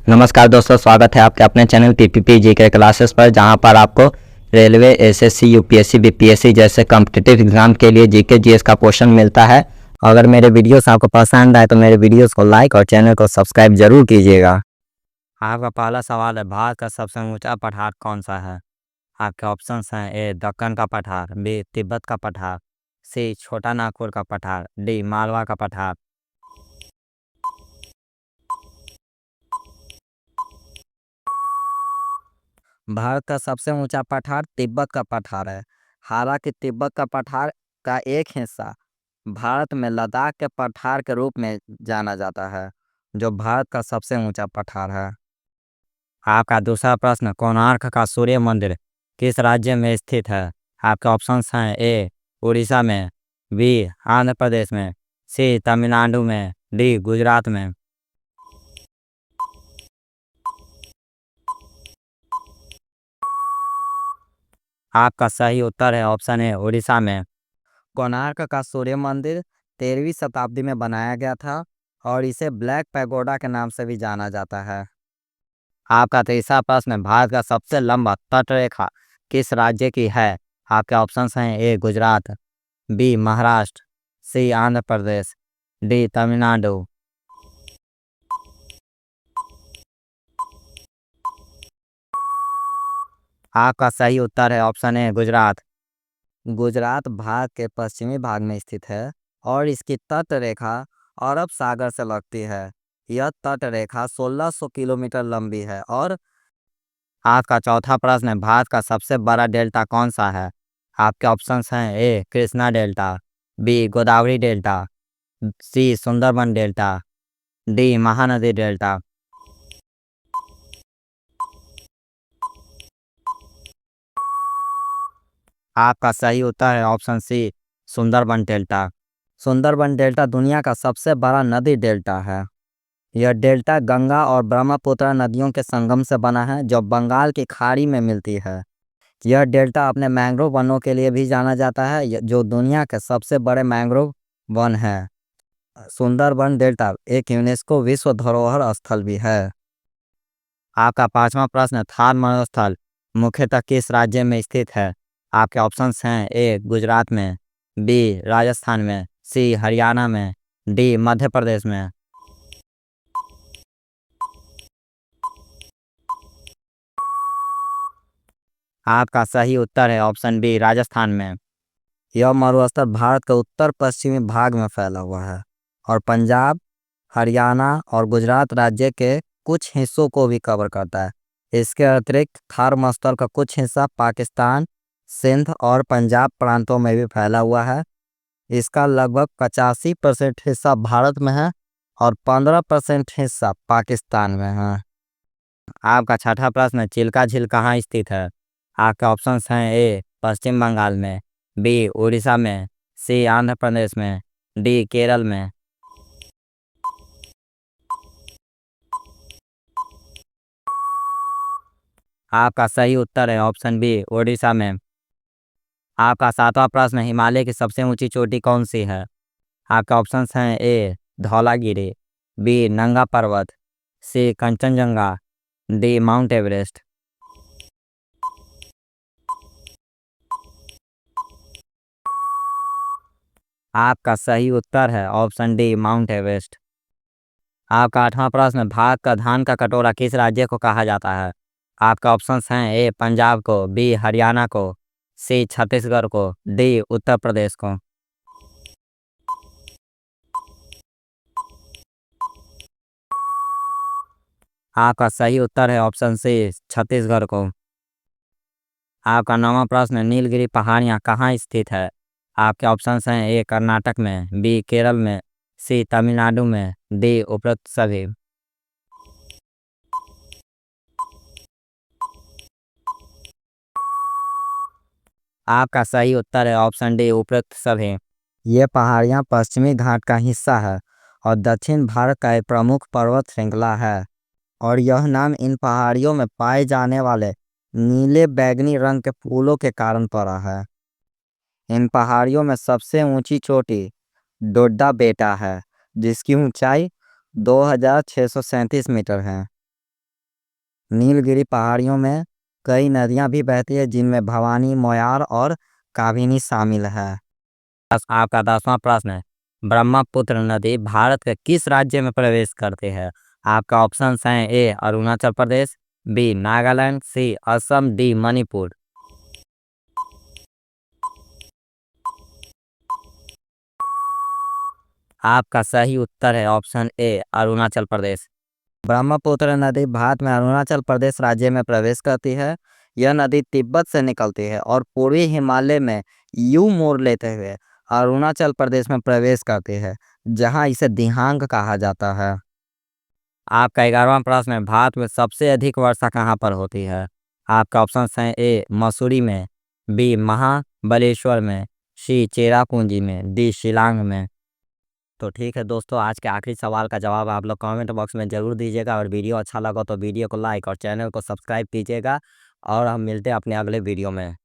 नमस्कार दोस्तों, स्वागत है आपके अपने चैनल पीपीपी जीके क्लासेस पर, जहां पर आपको रेलवे, एसएससी, यूपीएससी, बीपीएससी जैसे कॉम्पिटिटिव एग्जाम के लिए जीके जीएस का क्वेश्चन मिलता है। अगर मेरे वीडियोस आपको पसंद आए तो मेरे वीडियोस को लाइक और चैनल को सब्सक्राइब जरूर कीजिएगा। आपका पहला सवाल है, भारत का सबसे ऊंचा पठार कौन सा है? आपके ऑप्शंस हैं: ए दक्कन का पठार, बी तिब्बत का पठार, सी छोटा नागपुर का पठार, डी मालवा का पठार। भारत का सबसे ऊंचा पठार तिब्बत का पठार है। हालांकि तिब्बत का पठार का एक हिस्सा भारत में लद्दाख के पठार के रूप में जाना जाता है, जो भारत का सबसे ऊंचा पठार है। आपका दूसरा प्रश्न, कोणार्क का सूर्य मंदिर किस राज्य में स्थित है? आपके ऑप्शंस हैं: ए उड़ीसा में, बी आंध्र प्रदेश में, सी तमिलनाडु में, डी गुजरात में। आपका सही उत्तर है ऑप्शन ए उड़ीसा में। कोणार्क का सूर्य मंदिर 13वीं शताब्दी में बनाया गया था और इसे ब्लैक पैगोडा के नाम से भी जाना जाता है। आपका तीसरा प्रश्न, भारत का सबसे लंबा तटरेखा किस राज्य की है? आपके ऑप्शंस हैं: ए गुजरात, बी महाराष्ट्र, सी आंध्र प्रदेश, डी तमिलनाडु। आपका सही उत्तर है ऑप्शन ए गुजरात। गुजरात भारत के पश्चिमी भाग में स्थित है और इसकी तट रेखा अरब सागर से लगती है। यह तट रेखा 1600 किलोमीटर लंबी है। और आपका चौथा प्रश्न है, भारत का सबसे बड़ा डेल्टा कौन सा है? आपके ऑप्शंस हैं: A Krishna delta, B Godavari delta, C Sundarban delta, D Mahanadi delta. आपका सही उत्तर है option C Sundarban delta. Sundarban delta दुनिया का सबसे बड़ा नदी डेल्टा है। यह डेल्टा गंगा और ब्रह्मपुत्र नदियों के संगम से बना है, जो बंगाल की खाड़ी में मिलती है। यह डेल्टा अपने मैंग्रोव वनों के लिए भी जाना जाता है, जो दुनिया के सबसे बड़े मैंग्रोव वन है। सुंदरबन डेल्टा एक यूनेस्को विश्व धरोहर स्थल भी है। आपका पांचवा प्रश्न, थार मरुस्थल मुख्यतः किस राज्य में स्थित है? आपके ऑप्शंस हैं: ए गुजरात में, बी राजस्थान में, सी हरियाणा में, डी मध्य प्रदेश में। आपका सही उत्तर है ऑप्शन बी राजस्थान में। यह मरुस्थल भारत के उत्तर पश्चिमी भाग में फैला हुआ है और पंजाब, हरियाणा और गुजरात राज्य के कुछ हिस्सों को भी कवर करता है। इसके अतिरिक्त थार मरुस्थल का कुछ हिस्सा पाकिस्तान, सिंध और पंजाब प्रांतों में भी फैला हुआ है। इसका लगभग 85% हिस्सा भारत में है और 15% हिस्सा पाकिस्तान में है। आपका छठा प्रश्न, चिल्का झील कहाँ स्थित है? आपके ऑप्शंस हैं: ए पश्चिम बंगाल में, बी उड़ीसा में, सी आंध्र प्रदेश में, डी केरल में। आपका सही उत्तर है ऑप्शन बी उड़ीसा में। आपका सातवां प्रश्न, हिमालय की सबसे ऊंची चोटी कौन सी है? आपके ऑप्शंस हैं: ए धौलागिरी, बी नंगा पर्वत, सी कंचनजंगा, डी माउंट एवरेस्ट। आपका सही उत्तर है ऑप्शन डी माउंट एवरेस्ट। आपका आठवां प्रश्न, भारत का धान का कटोरा किस राज्य को कहा जाता है? आपका ऑप्शंस हैं: ए पंजाब को, बी हरियाणा को, सी छत्तीसगढ़ को, डी उत्तर प्रदेश को। आपका सही उत्तर है ऑप्शन सी छत्तीसगढ़ को। आपका नौवां प्रश्न, नीलगिरी पहाड़ियाँ कहाँ स्थित है? आपके ऑप्शंस हैं: ए कर्नाटक में, बी केरल में, सी तमिलनाडु में, डी उपरोक्त सभी। आपका सही उत्तर है ऑप्शन डी उपरोक्त सभी। ये पहाड़ियाँ पश्चिमी घाट का हिस्सा है और दक्षिण भारत का एक प्रमुख पर्वत श्रृंखला है। और यह नाम इन पहाड़ियों में पाए जाने वाले नीले बैंगनी रंग के फूलों के कारण पड़ा है। इन पहाड़ियों में सबसे ऊंची चोटी डोड्डा बेटा है, जिसकी ऊंचाई 2637 मीटर है। नीलगिरी पहाड़ियों में कई नदियां भी बहती है जिनमें भवानी, मोयार और काबिनी शामिल है। आपका 10वां प्रश्न है, ब्रह्मपुत्र नदी भारत के किस राज्य में प्रवेश करती है? आपका ऑप्शन है ए अरुणाचल प्रदेश, बी नागालैंड, सी असम, डी मणिपुर। आपका सही उत्तर है ऑप्शन ए अरुणाचल प्रदेश। ब्रह्मपुत्र नदी भारत में अरुणाचल प्रदेश राज्य में प्रवेश करती है। यह नदी तिब्बत से निकलती है और पूर्वी हिमालय में यू मोड़ लेते हुए अरुणाचल प्रदेश में प्रवेश करती है, जहां इसे दिहांग कहा जाता है। आपका 11वां प्रश्न है, भारत में सबसे अधिक वर्षा कहाँ पर होती है? आपका ऑप्शन है ए मसूरी में, बी महाबलेश्वर में, सी चेरापूंजी में, डी शिलांग में। तो ठीक है दोस्तों, आज के आखिरी सवाल का जवाब आप लोग कमेंट बॉक्स में ज़रूर दीजिएगा और वीडियो अच्छा लगा तो वीडियो को लाइक और चैनल को सब्सक्राइब कीजिएगा और हम मिलते हैं अपने अगले वीडियो में।